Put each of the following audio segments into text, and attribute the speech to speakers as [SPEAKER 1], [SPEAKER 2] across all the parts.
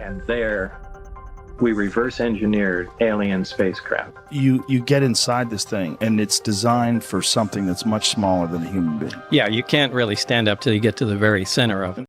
[SPEAKER 1] And there, we reverse engineered alien spacecraft.
[SPEAKER 2] You get inside this thing, and it's designed for something that's much smaller than a human being.
[SPEAKER 3] Yeah, you can't really stand up till you get to the very center of it.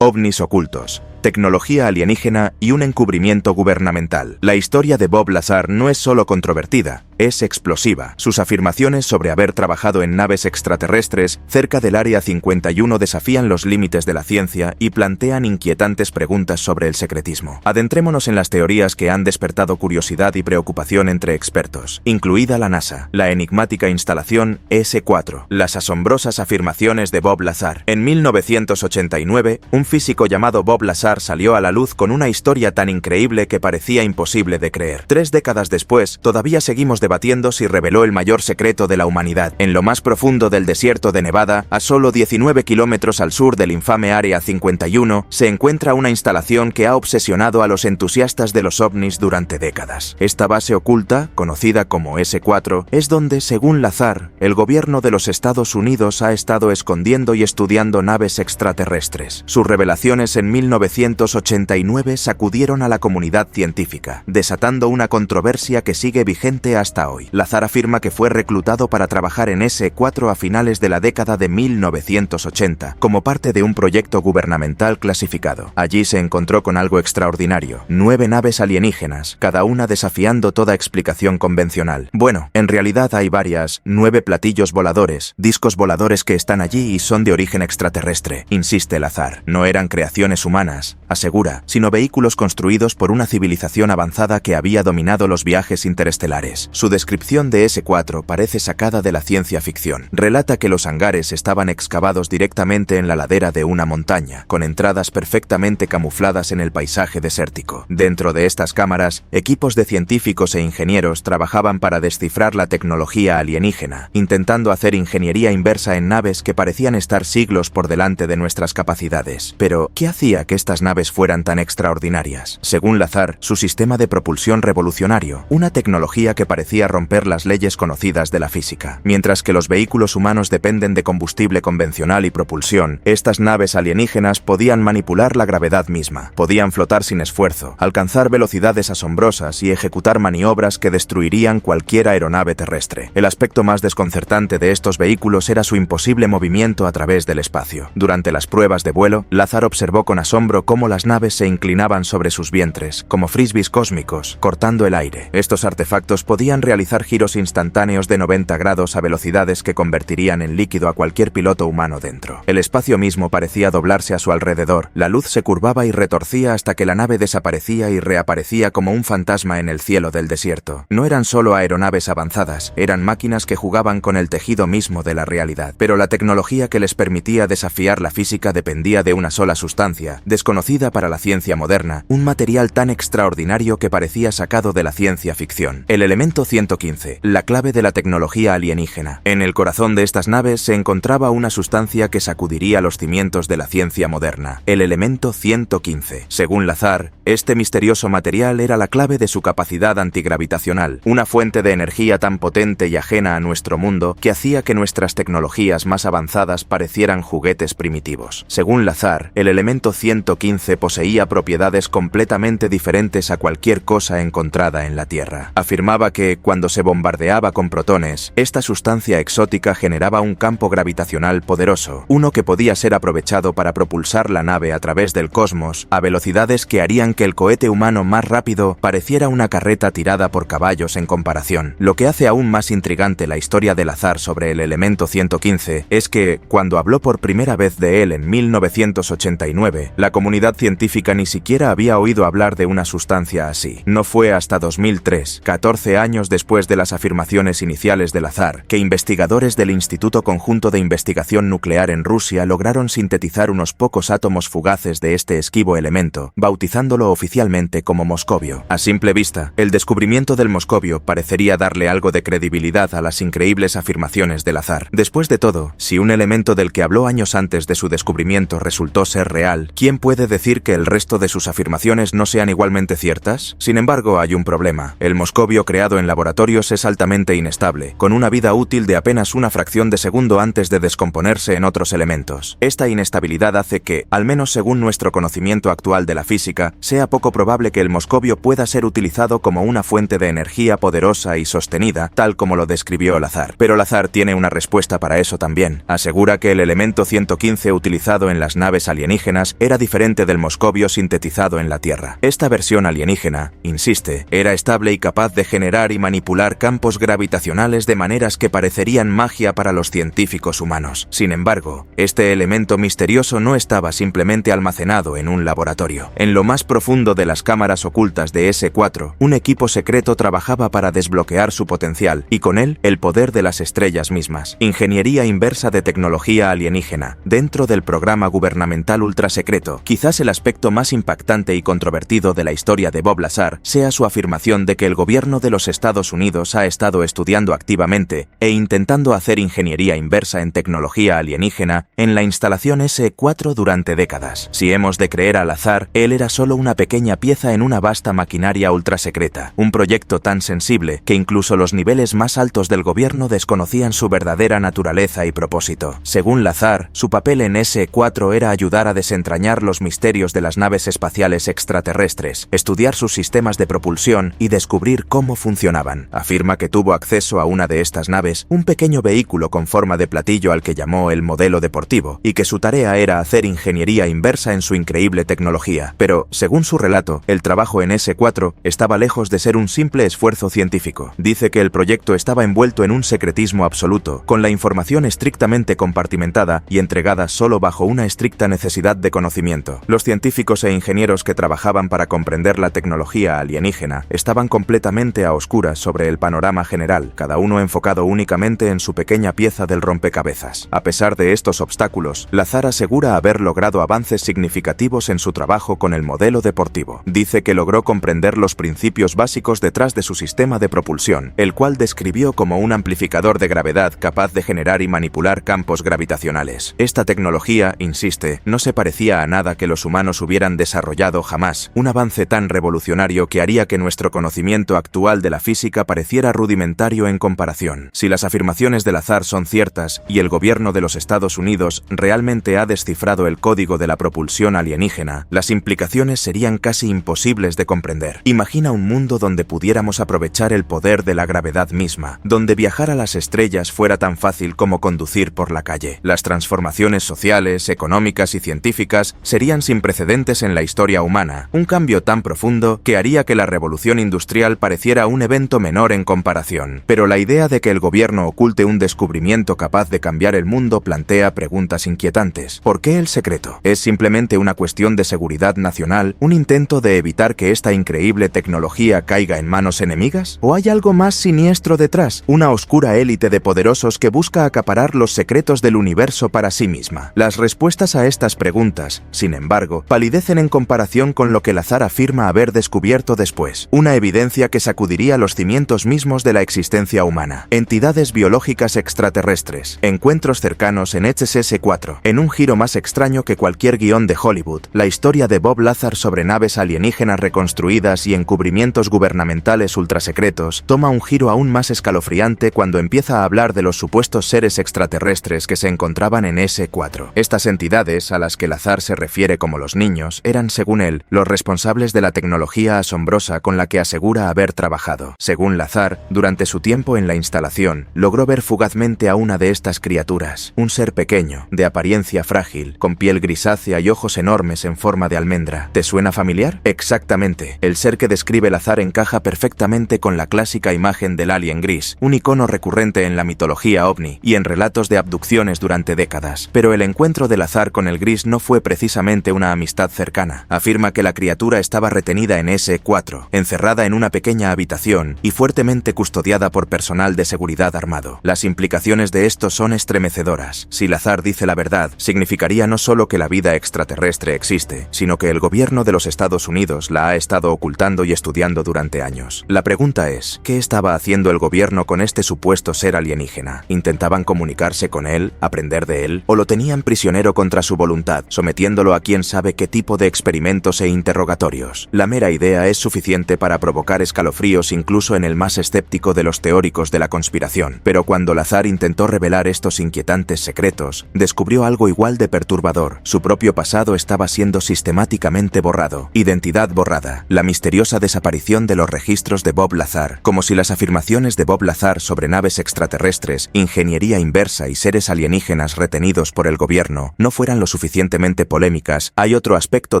[SPEAKER 4] OVNIs ocultos, tecnología alienígena y un encubrimiento gubernamental. La historia de Bob Lazar no es solo controvertida, es explosiva. Sus afirmaciones sobre haber trabajado en naves extraterrestres cerca del Área 51 desafían los límites de la ciencia y plantean inquietantes preguntas sobre el secretismo. Adentrémonos en las teorías que han despertado curiosidad y preocupación entre expertos, incluida la NASA, la enigmática instalación S4, las asombrosas afirmaciones de Bob Lazar. En 1989, un físico llamado Bob Lazar salió a la luz con una historia tan increíble que parecía imposible de creer. 3 décadas después, todavía seguimos debatiendo si reveló el mayor secreto de la humanidad. En lo más profundo del desierto de Nevada, a solo 19 kilómetros al sur del infame Área 51, se encuentra una instalación que ha obsesionado a los entusiastas de los ovnis durante décadas. Esta base oculta, conocida como S4, es donde, según Lazar, el gobierno de los Estados Unidos ha estado escondiendo y estudiando naves extraterrestres. Sus revelaciones en 1989 sacudieron a la comunidad científica, desatando una controversia que sigue vigente hasta hoy. Lazar afirma que fue reclutado para trabajar en S4 a finales de la década de 1980, como parte de un proyecto gubernamental clasificado. Allí se encontró con algo extraordinario: 9 naves alienígenas, cada una desafiando toda explicación convencional. Bueno, en realidad hay varias: 9 platillos voladores, discos voladores que están allí y son de origen extraterrestre, insiste Lazar. No eran creaciones humanas, asegura, sino vehículos construidos por una civilización avanzada que había dominado los viajes interestelares. Su descripción de S4 parece sacada de la ciencia ficción. Relata que los hangares estaban excavados directamente en la ladera de una montaña, con entradas perfectamente camufladas en el paisaje desértico. Dentro de estas cámaras, equipos de científicos e ingenieros trabajaban para descifrar la tecnología alienígena, intentando hacer ingeniería inversa en naves que parecían estar siglos por delante de nuestras capacidades. Pero, ¿qué hacía que estas naves fueran tan extraordinarias? Según Lazar, su sistema de propulsión revolucionario, una tecnología que parecía romper las leyes conocidas de la física. Mientras que los vehículos humanos dependen de combustible convencional y propulsión, estas naves alienígenas podían manipular la gravedad misma, podían flotar sin esfuerzo, alcanzar velocidades asombrosas y ejecutar maniobras que destruirían cualquier aeronave terrestre. El aspecto más desconcertante de estos vehículos era su imposible movimiento a través del espacio. Durante las pruebas de vuelo, Lazar observó con asombro cómo las naves se inclinaban sobre sus vientres, como frisbees cósmicos, cortando el aire. Estos artefactos podían realizar giros instantáneos de 90 grados a velocidades que convertirían en líquido a cualquier piloto humano dentro. El espacio mismo parecía doblarse a su alrededor. La luz se curvaba y retorcía hasta que la nave desaparecía y reaparecía como un fantasma en el cielo del desierto. No eran solo aeronaves avanzadas, eran máquinas que jugaban con el tejido mismo de la realidad. Pero la tecnología que les permitía desafiar la física dependía de una sola sustancia, desconocida para la ciencia moderna, un material tan extraordinario que parecía sacado de la ciencia ficción: el elemento 115, la clave de la tecnología alienígena. En el corazón de estas naves se encontraba una sustancia que sacudiría los cimientos de la ciencia moderna: el elemento 115. Según Lazar, este misterioso material era la clave de su capacidad antigravitacional, una fuente de energía tan potente y ajena a nuestro mundo que hacía que nuestras tecnologías más avanzadas parecieran juguetes primitivos. Según Lazar, el elemento 115 poseía propiedades completamente diferentes a cualquier cosa encontrada en la Tierra. Afirmaba que, cuando se bombardeaba con protones, esta sustancia exótica generaba un campo gravitacional poderoso, uno que podía ser aprovechado para propulsar la nave a través del cosmos a velocidades que harían que el cohete humano más rápido pareciera una carreta tirada por caballos en comparación. Lo que hace aún más intrigante la historia de Lazar sobre el elemento 115 es que, cuando habló por primera vez de él en 1989, la comunidad científica ni siquiera había oído hablar de una sustancia así. No fue hasta 2003, 14 años después de las afirmaciones iniciales de Lazar, que investigadores del Instituto Conjunto de Investigación Nuclear en Rusia lograron sintetizar unos pocos átomos fugaces de este esquivo elemento, bautizándolo designado oficialmente como Moscovio. A simple vista, el descubrimiento del Moscovio parecería darle algo de credibilidad a las increíbles afirmaciones de Lazar. Después de todo, si un elemento del que habló años antes de su descubrimiento resultó ser real, ¿quién puede decir que el resto de sus afirmaciones no sean igualmente ciertas? Sin embargo, hay un problema. El Moscovio creado en laboratorios es altamente inestable, con una vida útil de apenas una fracción de segundo antes de descomponerse en otros elementos. Esta inestabilidad hace que, al menos según nuestro conocimiento actual de la física, sea poco probable que el Moscovio pueda ser utilizado como una fuente de energía poderosa y sostenida, tal como lo describió Lazar. Pero Lazar tiene una respuesta para eso también. Asegura que el elemento 115 utilizado en las naves alienígenas era diferente del Moscovio sintetizado en la Tierra. Esta versión alienígena, insiste, era estable y capaz de generar y manipular campos gravitacionales de maneras que parecerían magia para los científicos humanos. Sin embargo, este elemento misterioso no estaba simplemente almacenado en un laboratorio. En lo más profundo de las cámaras ocultas de S4, un equipo secreto trabajaba para desbloquear su potencial, y con él, el poder de las estrellas mismas. Ingeniería inversa de tecnología alienígena, dentro del programa gubernamental ultrasecreto. Quizás el aspecto más impactante y controvertido de la historia de Bob Lazar sea su afirmación de que el gobierno de los Estados Unidos ha estado estudiando activamente e intentando hacer ingeniería inversa en tecnología alienígena en la instalación S4 durante décadas. Si hemos de creer a Lazar, él era solo una pequeña pieza en una vasta maquinaria ultrasecreta, un proyecto tan sensible que incluso los niveles más altos del gobierno desconocían su verdadera naturaleza y propósito. Según Lazar, su papel en S4 era ayudar a desentrañar los misterios de las naves espaciales extraterrestres, estudiar sus sistemas de propulsión y descubrir cómo funcionaban. Afirma que tuvo acceso a una de estas naves, un pequeño vehículo con forma de platillo al que llamó el modelo deportivo, y que su tarea era hacer ingeniería inversa en su increíble tecnología. Pero, según su relato, el trabajo en S4 estaba lejos de ser un simple esfuerzo científico. Dice que el proyecto estaba envuelto en un secretismo absoluto, con la información estrictamente compartimentada y entregada solo bajo una estricta necesidad de conocimiento. Los científicos e ingenieros que trabajaban para comprender la tecnología alienígena estaban completamente a oscuras sobre el panorama general, cada uno enfocado únicamente en su pequeña pieza del rompecabezas. A pesar de estos obstáculos, Lazar asegura haber logrado avances significativos en su trabajo con el modelo deportivo. Dice que logró comprender los principios básicos detrás de su sistema de propulsión, el cual describió como un amplificador de gravedad capaz de generar y manipular campos gravitacionales. Esta tecnología, insiste, no se parecía a nada que los humanos hubieran desarrollado jamás, un avance tan revolucionario que haría que nuestro conocimiento actual de la física pareciera rudimentario en comparación. Si las afirmaciones de Lazar son ciertas y el gobierno de los Estados Unidos realmente ha descifrado el código de la propulsión alienígena, las implicaciones serían casi imposibles de comprender. Imagina un mundo donde pudiéramos aprovechar el poder de la gravedad misma, donde viajar a las estrellas fuera tan fácil como conducir por la calle. Las transformaciones sociales, económicas y científicas serían sin precedentes en la historia humana, un cambio tan profundo que haría que la revolución industrial pareciera un evento menor en comparación. Pero la idea de que el gobierno oculte un descubrimiento capaz de cambiar el mundo plantea preguntas inquietantes. ¿Por qué el secreto? ¿Es simplemente una cuestión de seguridad nacional, un intento de evitar que esta increíble tecnología caiga en manos enemigas? ¿O hay algo más siniestro detrás? Una oscura élite de poderosos que busca acaparar los secretos del universo para sí misma. Las respuestas a estas preguntas, sin embargo, palidecen en comparación con lo que Lazar afirma haber descubierto después. Una evidencia que sacudiría los cimientos mismos de la existencia humana. Entidades biológicas extraterrestres. Encuentros cercanos en HSS-4. En un giro más extraño que cualquier guión de Hollywood, la historia de Bob Lazar sobre naves alienígenas reconstruidas y encubrimientos gubernamentales ultrasecretos toma un giro aún más escalofriante cuando empieza a hablar de los supuestos seres extraterrestres que se encontraban en S4. Estas entidades, a las que Lazar se refiere como los niños, eran, según él, los responsables de la tecnología asombrosa con la que asegura haber trabajado. Según Lazar, durante su tiempo en la instalación, logró ver fugazmente a una de estas criaturas, un ser pequeño, de apariencia frágil, con piel grisácea y ojos enormes en forma de almendra. ¿Te suena familiar? Exactamente. El ser que describe Lazar encaja perfectamente con la clásica imagen del alien gris, un icono recurrente en la mitología ovni y en relatos de abducciones durante décadas. Pero el encuentro de Lazar con el gris no fue precisamente una amistad cercana. Afirma que la criatura estaba retenida en S4, encerrada en una pequeña habitación y fuertemente custodiada por personal de seguridad armado. Las implicaciones de esto son estremecedoras. Si Lazar dice la verdad, significaría no solo que la vida extraterrestre existe, sino que el gobierno de de los Estados Unidos la ha estado ocultando y estudiando durante años. La pregunta es, ¿qué estaba haciendo el gobierno con este supuesto ser alienígena? ¿Intentaban comunicarse con él, aprender de él, o lo tenían prisionero contra su voluntad, sometiéndolo a quién sabe qué tipo de experimentos e interrogatorios? La mera idea es suficiente para provocar escalofríos incluso en el más escéptico de los teóricos de la conspiración. Pero cuando Lazar intentó revelar estos inquietantes secretos, descubrió algo igual de perturbador. Su propio pasado estaba siendo sistemáticamente borrado. Identidad borrada. La misteriosa desaparición de los registros de Bob Lazar. Como si las afirmaciones de Bob Lazar sobre naves extraterrestres, ingeniería inversa y seres alienígenas retenidos por el gobierno no fueran lo suficientemente polémicas, hay otro aspecto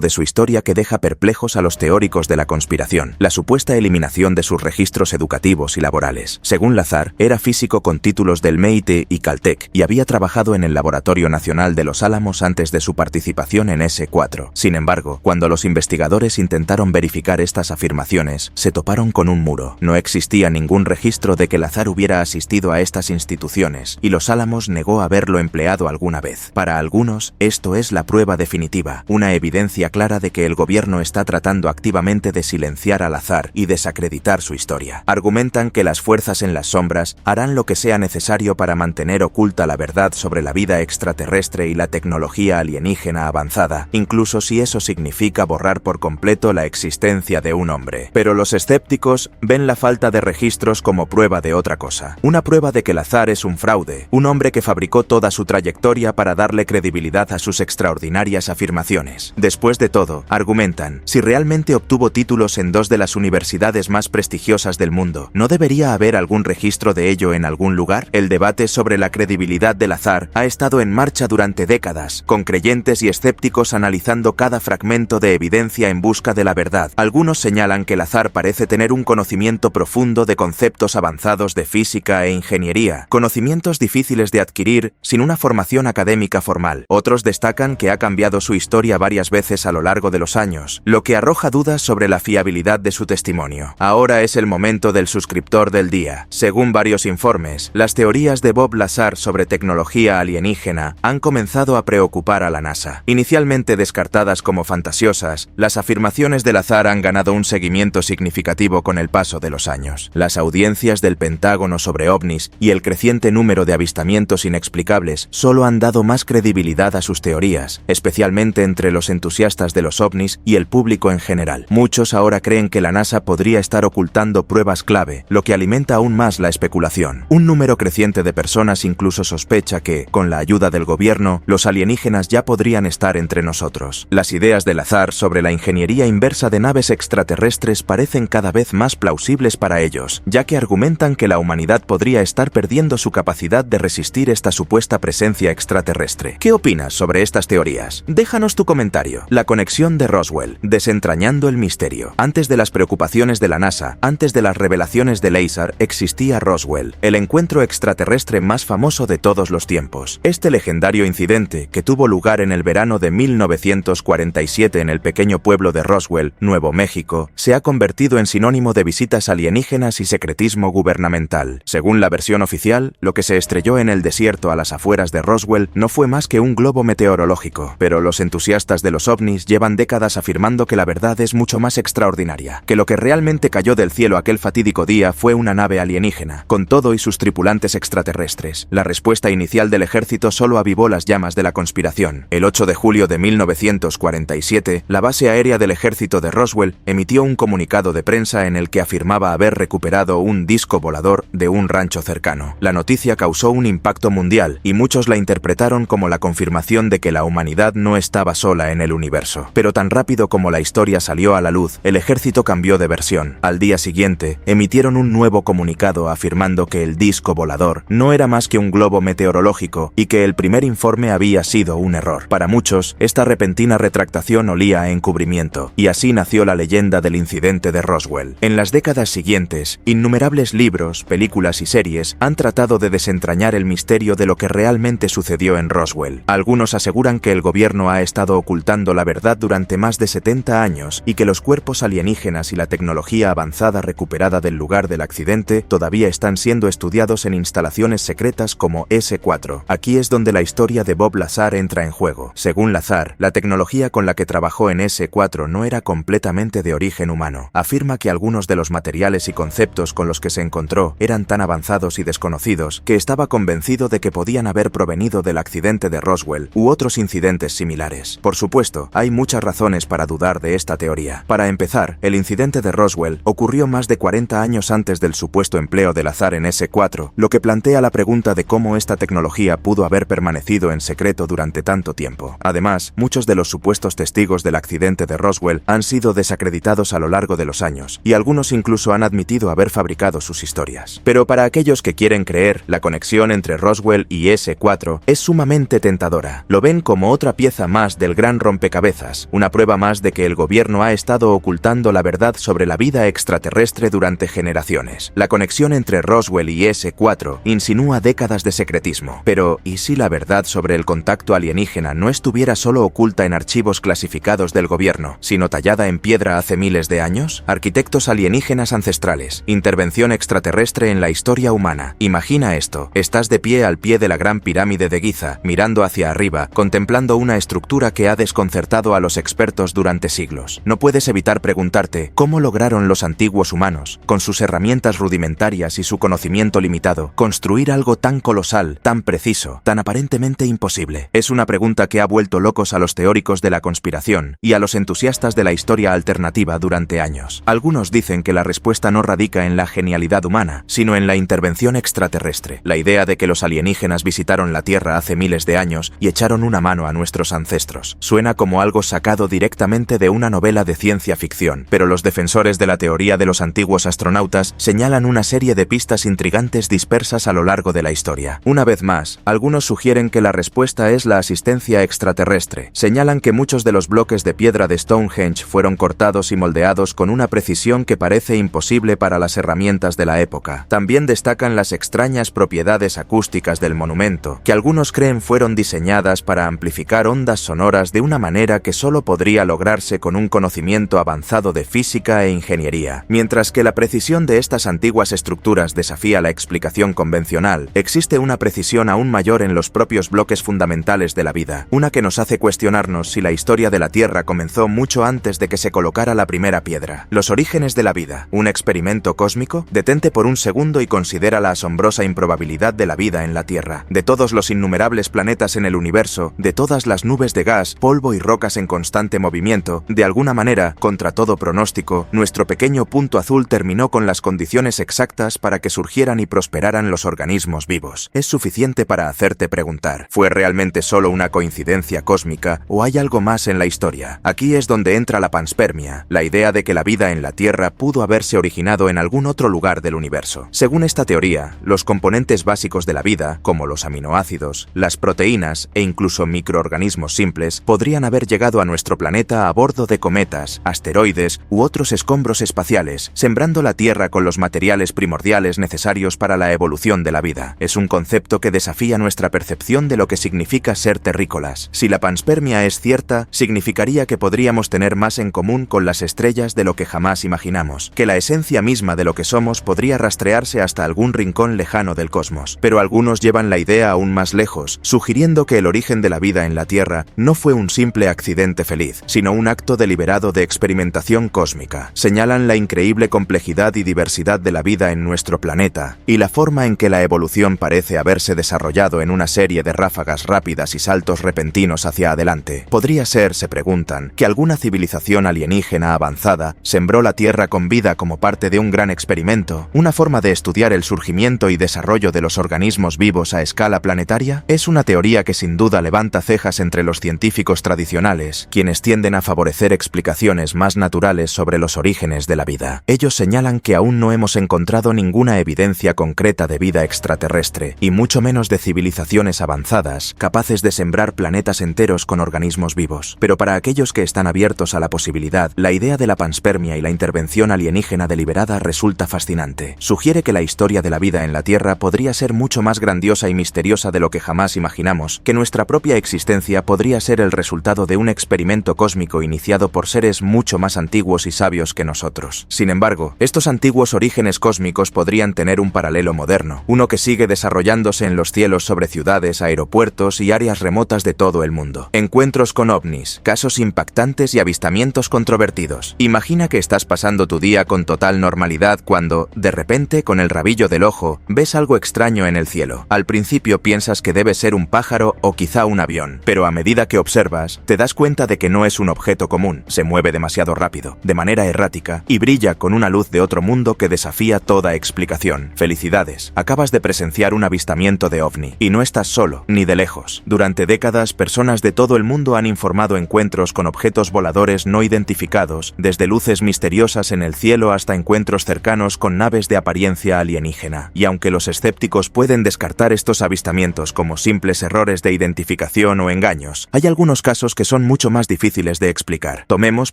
[SPEAKER 4] de su historia que deja perplejos a los teóricos de la conspiración: la supuesta eliminación de sus registros educativos y laborales. Según Lazar, era físico con títulos del MIT y Caltech y había trabajado en el Laboratorio Nacional de Los Álamos antes de su participación en S4. Sin embargo, cuando los investigadores intentaron verificar estas afirmaciones, se toparon con un muro. No existía ningún registro de que Lazar hubiera asistido a estas instituciones, y Los Álamos negó haberlo empleado alguna vez. Para algunos, esto es la prueba definitiva, una evidencia clara de que el gobierno está tratando activamente de silenciar a Lazar y desacreditar su historia. Argumentan que las fuerzas en las sombras harán lo que sea necesario para mantener oculta la verdad sobre la vida extraterrestre y la tecnología alienígena avanzada, incluso si eso significa borrar por completo la existencia de un hombre. Pero los escépticos ven la falta de registros como prueba de otra cosa. Una prueba de que Lazar es un fraude, un hombre que fabricó toda su trayectoria para darle credibilidad a sus extraordinarias afirmaciones. Después de todo, argumentan, si realmente obtuvo títulos en dos de las universidades más prestigiosas del mundo, ¿no debería haber algún registro de ello en algún lugar? El debate sobre la credibilidad de Lazar ha estado en marcha durante décadas, con creyentes y escépticos analizando cada fragmento de evidencia en busca de la verdad. Algunos señalan que Lazar parece tener un conocimiento profundo de conceptos avanzados de física e ingeniería, conocimientos difíciles de adquirir sin una formación académica formal. Otros destacan que ha cambiado su historia varias veces a lo largo de los años, lo que arroja dudas sobre la fiabilidad de su testimonio. Ahora es el momento del suscriptor del día. Según varios informes, las teorías de Bob Lazar sobre tecnología alienígena han comenzado a preocupar a la NASA. Inicialmente descartadas como fantasiosas, las afirmaciones de Lazar han ganado un seguimiento significativo con el paso de los años. Las audiencias del Pentágono sobre ovnis y el creciente número de avistamientos inexplicables solo han dado más credibilidad a sus teorías, especialmente entre los entusiastas de los ovnis y el público en general. Muchos ahora creen que la NASA podría estar ocultando pruebas clave, lo que alimenta aún más la especulación. Un número creciente de personas incluso sospecha que, con la ayuda del gobierno, los alienígenas ya podrían estar entre nosotros. Las ideas de Lazar sobre la ingeniería inversa de naves extraterrestres parecen cada vez más plausibles para ellos, ya que argumentan que la humanidad podría estar perdiendo su capacidad de resistir esta supuesta presencia extraterrestre. ¿Qué opinas sobre estas teorías? Déjanos tu comentario. La conexión de Roswell, desentrañando el misterio. Antes de las preocupaciones de la NASA, antes de las revelaciones de Lazar, existía Roswell, el encuentro extraterrestre más famoso de todos los tiempos. Este legendario incidente, que tuvo lugar en el verano de 1947 en el pequeño pueblo de Roswell, Nuevo México, se ha convertido en sinónimo de visitas alienígenas y secretismo gubernamental. Según la versión oficial, lo que se estrelló en el desierto a las afueras de Roswell no fue más que un globo meteorológico, pero los entusiastas de los ovnis llevan décadas afirmando que la verdad es mucho más extraordinaria, que lo que realmente cayó del cielo aquel fatídico día fue una nave alienígena, con todo y sus tripulantes extraterrestres. La respuesta inicial del ejército solo avivó las llamas de la conspiración. El 8 de julio de 1947, la base aérea del ejército de Roswell emitió un comunicado de prensa en el que afirmaba haber recuperado un disco volador de un rancho cercano. La noticia causó un impacto mundial y muchos la interpretaron como la confirmación de que la humanidad no estaba sola en el universo. Pero tan rápido como la historia salió a la luz, el ejército cambió de versión. Al día siguiente, emitieron un nuevo comunicado afirmando que el disco volador no era más que un globo meteorológico y que el primer informe había sido un error. Para muchos, esta repentina retractación olía a encubrimiento, y así nació la leyenda del incidente de Roswell. En las décadas siguientes, innumerables libros, películas y series han tratado de desentrañar el misterio de lo que realmente sucedió en Roswell. Algunos aseguran que el gobierno ha estado ocultando la verdad durante más de 70 años y que los cuerpos alienígenas y la tecnología avanzada recuperada del lugar del accidente todavía están siendo estudiados en instalaciones secretas como S4. Aquí es donde la historia de Bob Lazar entra en juego. Según Lazar, la tecnología con la que trabajó en en S4 no era completamente de origen humano. Afirma que algunos de los materiales y conceptos con los que se encontró eran tan avanzados y desconocidos que estaba convencido de que podían haber provenido del accidente de Roswell u otros incidentes similares. Por supuesto, hay muchas razones para dudar de esta teoría. Para empezar, el incidente de Roswell ocurrió más de 40 años antes del supuesto empleo del azar en S4, lo que plantea la pregunta de cómo esta tecnología pudo haber permanecido en secreto durante tanto tiempo. Además, muchos de los supuestos testigos del accidente de Roswell han sido desacreditados a lo largo de los años, y algunos incluso han admitido haber fabricado sus historias. Pero para aquellos que quieren creer, la conexión entre Roswell y S4 es sumamente tentadora. Lo ven como otra pieza más del gran rompecabezas, una prueba más de que el gobierno ha estado ocultando la verdad sobre la vida extraterrestre durante generaciones. La conexión entre Roswell y S4 insinúa décadas de secretismo. Pero, ¿y si la verdad sobre el contacto alienígena no estuviera solo oculta en archivos clasificados del gobierno, sino tallada en piedra hace miles de años? Arquitectos alienígenas ancestrales, intervención extraterrestre en la historia humana. Imagina esto: estás de pie al pie de la gran pirámide de Giza, mirando hacia arriba, contemplando una estructura que ha desconcertado a los expertos durante siglos. No puedes evitar preguntarte, ¿cómo lograron los antiguos humanos, con sus herramientas rudimentarias y su conocimiento limitado, construir algo tan colosal, tan preciso, tan aparentemente imposible? Es una pregunta que ha vuelto locos a los teóricos de la conspiración y a los entusiastas de la historia alternativa durante años. Algunos dicen que la respuesta no radica en la genialidad humana, sino en la intervención extraterrestre. La idea de que los alienígenas visitaron la Tierra hace miles de años y echaron una mano a nuestros ancestros suena como algo sacado directamente de una novela de ciencia ficción, pero los defensores de la teoría de los antiguos astronautas señalan una serie de pistas intrigantes dispersas a lo largo de la historia. Una vez más, algunos sugieren que la respuesta es la asistencia extraterrestre. Señalan que muchos de los bloques de piedra de Stonehenge fueron cortados y moldeados con una precisión que parece imposible para las herramientas de la época. También destacan las extrañas propiedades acústicas del monumento, que algunos creen fueron diseñadas para amplificar ondas sonoras de una manera que solo podría lograrse con un conocimiento avanzado de física e ingeniería. Mientras que la precisión de estas antiguas estructuras desafía la explicación convencional, existe una precisión aún mayor en los propios bloques fundamentales de la vida, una que nos hace cuestionarnos si la historia de la Tierra comenzó mucho antes de que se colocara la primera piedra. Los orígenes de la vida, ¿un experimento cósmico? Detente por un segundo y considera la asombrosa improbabilidad de la vida en la Tierra. De todos los innumerables planetas en el universo, de todas las nubes de gas, polvo y rocas en constante movimiento, de alguna manera, contra todo pronóstico, nuestro pequeño punto azul terminó con las condiciones exactas para que surgieran y prosperaran los organismos vivos. Es suficiente para hacerte preguntar, ¿fue realmente solo una coincidencia cósmica o hay algo más en la historia? Aquí es donde entra la panspermia, la idea de que la vida en la Tierra pudo haberse originado en algún otro lugar del universo. Según esta teoría, los componentes básicos de la vida, como los aminoácidos, las proteínas e incluso microorganismos simples, podrían haber llegado a nuestro planeta a bordo de cometas, asteroides u otros escombros espaciales, sembrando la Tierra con los materiales primordiales necesarios para la evolución de la vida. Es un concepto que desafía nuestra percepción de lo que significa ser terrícolas. Si la panspermia es cierta, significaría que podríamos tener más en común con las estrellas de lo que jamás imaginamos, que la esencia misma de lo que somos podría rastrearse hasta algún rincón lejano del cosmos. Pero algunos llevan la idea aún más lejos, sugiriendo que el origen de la vida en la Tierra no fue un simple accidente feliz, sino un acto deliberado de experimentación cósmica. Señalan la increíble complejidad y diversidad de la vida en nuestro planeta, y la forma en que la evolución parece haberse desarrollado en una serie de ráfagas rápidas y saltos repentinos hacia adelante. Podría ser, se preguntan, que alguna civilización alienígena avanzada sembró la Tierra con vida como parte de un gran experimento, una forma de estudiar el surgimiento y desarrollo de los organismos vivos a escala planetaria. Es una teoría que sin duda levanta cejas entre los científicos tradicionales, quienes tienden a favorecer explicaciones más naturales sobre los orígenes de la vida. Ellos señalan que aún no hemos encontrado ninguna evidencia concreta de vida extraterrestre, y mucho menos de civilizaciones avanzadas, capaces de sembrar planetas enteros con organismos vivos. Pero para aquellos que están abiertos a la posibilidad, la idea de la panspermia y la intervención alienígena deliberada resulta fascinante. Sugiere que la historia de la vida en la Tierra podría ser mucho más grandiosa y misteriosa de lo que jamás imaginamos, que nuestra propia existencia podría ser el resultado de un experimento cósmico iniciado por seres mucho más antiguos y sabios que nosotros. Sin embargo, estos antiguos orígenes cósmicos podrían tener un paralelo moderno, uno que sigue desarrollándose en los cielos sobre ciudades, aeropuertos y áreas remotas de todo el mundo. Encuentros con ovnis, casos impactantes y avistamientos controvertidos. Imagina que estás pasando tu día con total normalidad cuando, de repente, con el rabillo del ojo, ves algo extraño en el cielo. Al principio piensas que debe ser un pájaro o quizá un avión, pero a medida que observas, te das cuenta de que no es un objeto común, se mueve demasiado rápido, de manera errática, y brilla con una luz de otro mundo que desafía toda explicación. Felicidades, acabas de presenciar un avistamiento de ovni, y no estás solo, ni de lejos. Durante décadas, personas de todo el mundo han informado encuentros con objetos voladores no identificados, desde luces misteriosas en el cielo hasta encuentros cercanos con naves de apariencia alienígena. Y aunque los escépticos pueden descartar estos avistamientos como simples errores de identificación o engaños, hay algunos casos que son mucho más difíciles de explicar. Tomemos,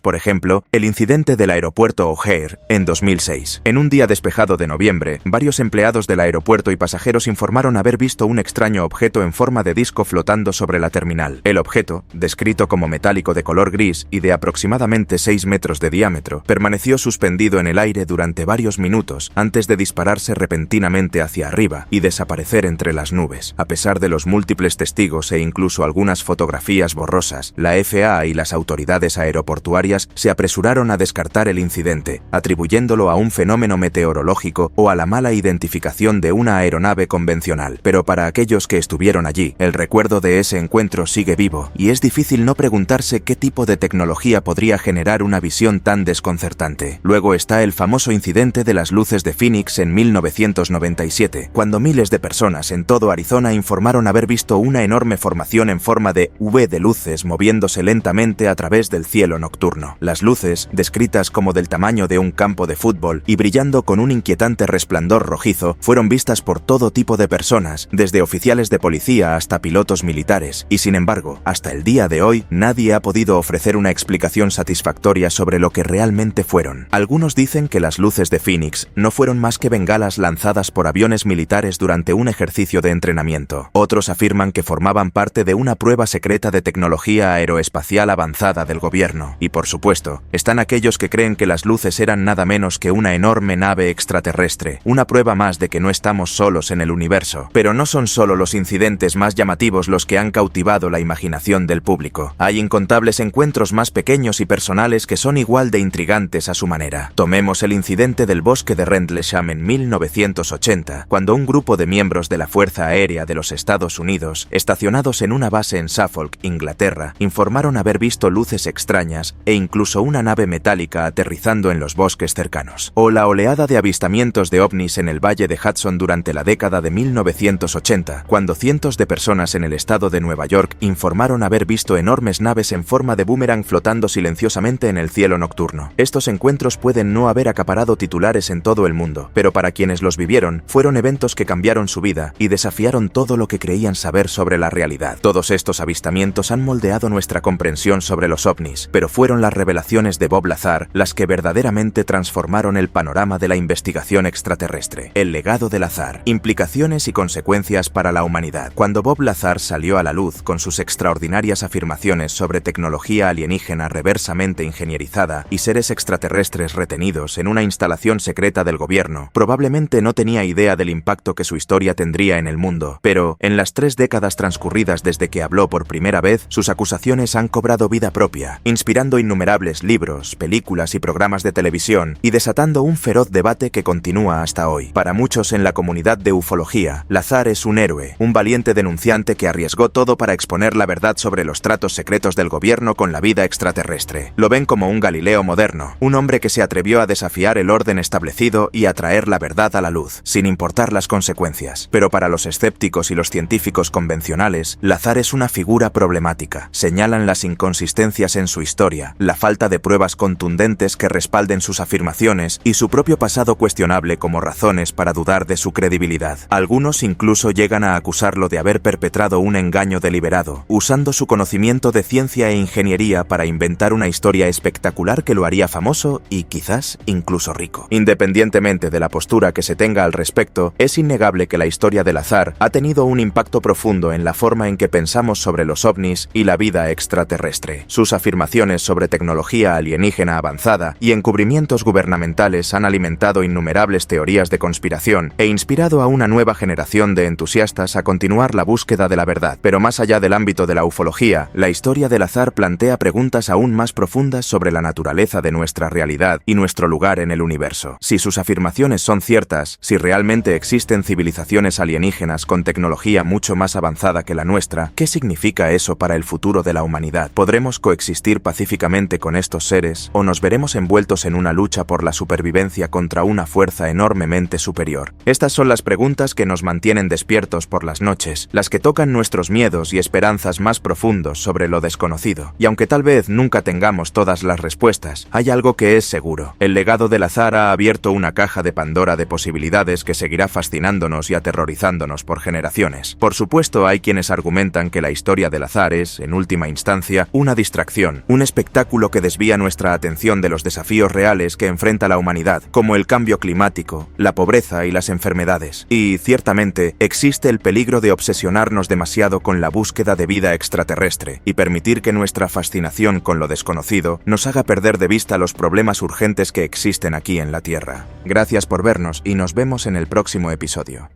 [SPEAKER 4] por ejemplo, el incidente del aeropuerto O'Hare en 2006. En un día despejado de noviembre, varios empleados del aeropuerto y pasajeros informaron haber visto un extraño objeto en forma de disco flotando sobre la terminal. El objeto, descrito como metálico de color gris y de aproximadamente 6 metros de diámetro, permaneció suspendido en el aire durante varios minutos antes de dispararse repentinamente hacia arriba y desaparecer entre las nubes. A pesar de los múltiples testigos e incluso algunas fotografías borrosas, la FAA y las autoridades aeroportuarias se apresuraron a descartar el incidente, atribuyéndolo a un fenómeno meteorológico o a la mala identificación de una aeronave convencional. Pero para aquellos que estuvieron allí, el recuerdo de ese encuentro sigue vivo, y es difícil no preguntarse qué tipo de tecnología podría generar una visión tan desconcertante. Luego está el famoso incidente de las luces de Phoenix en 1997, cuando miles de personas en todo Arizona informaron haber visto una enorme formación en forma de V de luces moviéndose lentamente a través del cielo nocturno. Las luces, descritas como del tamaño de un campo de fútbol y brillando con un inquietante resplandor rojizo, fueron vistas por todo tipo de personas, desde oficiales de policía hasta pilotos militares, y sin embargo, hasta el día de hoy, nadie ha podido ofrecer una explicación satisfactoria sobre lo que realmente fueron. Algunos dicen que las luces de Phoenix no fueron más que bengalas lanzadas por aviones militares durante un ejercicio de entrenamiento. Otros afirman que formaban parte de una prueba secreta de tecnología aeroespacial avanzada del gobierno. Y por supuesto, están aquellos que creen que las luces eran nada menos que una enorme nave extraterrestre, una prueba más de que no estamos solos en el universo. Pero no son solo los incidentes más llamativos los que han cautivado la imaginación del público. Hay incontables encuentros más pequeños y personales que son igual de intrigantes a su manera. Tomemos el incidente del bosque de Rendlesham en 1980, cuando un grupo de miembros de la Fuerza Aérea de los Estados Unidos, estacionados en una base en Suffolk, Inglaterra, informaron haber visto luces extrañas e incluso una nave metálica aterrizando en los bosques cercanos. O la oleada de avistamientos de ovnis en el Valle de Hudson durante la década de 1980, cuando cientos de personas en el estado de Nueva York informaron haber visto enormes naves en forma de boomerang flotando silenciosamente en el cielo nocturno. Estos encuentros pueden no haber acaparado titulares en todo el mundo, pero para quienes los vivieron, fueron eventos que cambiaron su vida y desafiaron todo lo que creían saber sobre la realidad. Todos estos avistamientos han moldeado nuestra comprensión sobre los ovnis, pero fueron las revelaciones de Bob Lazar las que verdaderamente transformaron el panorama de la investigación extraterrestre. El legado de Lazar, implicaciones y consecuencias para la humanidad. Cuando Bob Lazar salió a la luz con sus extraordinarias afirmaciones sobre tecnología alienígena reversamente ingenierizada y seres extraterrestres retenidos en una instalación secreta del gobierno, probablemente no tenía idea del impacto que su historia tendría en el mundo. Pero, en las 3 décadas transcurridas desde que habló por primera vez, sus acusaciones han cobrado vida propia, inspirando innumerables libros, películas y programas de televisión, y desatando un feroz debate que continúa hasta hoy. Para muchos en la comunidad de ufología, Lazar es un héroe, un valiente denunciante que arriesgó todo para exponer la verdad sobre los tratos secretos del gobierno con la vida extraterrestre. Lo ven como un Galileo moderno, un hombre que se atrevió a desafiar el orden establecido y a traer la verdad a la luz, sin importar las consecuencias. Pero para los escépticos y los científicos convencionales, Lazar es una figura problemática. Señalan las inconsistencias en su historia, la falta de pruebas contundentes que respalden sus afirmaciones y su propio pasado cuestionable como razones para dudar de su credibilidad. Algunos incluso llegan a acusarlo de haber perpetrado un engaño deliberado, usando su conocimiento de ciencia e ingeniería para inventar una historia espectacular que lo haría famoso y quizás incluso rico. Independientemente de la postura que se tenga al respecto, es innegable que la historia de Lazar ha tenido un impacto profundo en la forma en que pensamos sobre los ovnis y la vida extraterrestre. Sus afirmaciones sobre tecnología alienígena avanzada y encubrimientos gubernamentales han alimentado innumerables teorías de conspiración e inspirado a una nueva generación de entusiastas a continuar la búsqueda de la verdad. Pero más allá del ámbito de la ufología, la historia de Lazar plantea plantea preguntas aún más profundas sobre la naturaleza de nuestra realidad y nuestro lugar en el universo. Si sus afirmaciones son ciertas, si realmente existen civilizaciones alienígenas con tecnología mucho más avanzada que la nuestra, ¿qué significa eso para el futuro de la humanidad? ¿Podremos coexistir pacíficamente con estos seres o nos veremos envueltos en una lucha por la supervivencia contra una fuerza enormemente superior? Estas son las preguntas que nos mantienen despiertos por las noches, las que tocan nuestros miedos y esperanzas más profundos sobre lo desconocido. Y aunque tal vez nunca tengamos todas las respuestas, hay algo que es seguro. El legado del azar ha abierto una caja de Pandora de posibilidades que seguirá fascinándonos y aterrorizándonos por generaciones. Por supuesto, hay quienes argumentan que la historia del azar es, en última instancia, una distracción, un espectáculo que desvía nuestra atención de los desafíos reales que enfrenta la humanidad, como el cambio climático, la pobreza y las enfermedades. Y, ciertamente, existe el peligro de obsesionarnos demasiado con la búsqueda de vida extraterrestre y permitir que nuestra fascinación con lo desconocido nos haga perder de vista los problemas urgentes que existen aquí en la Tierra. Gracias por vernos y nos vemos en el próximo episodio.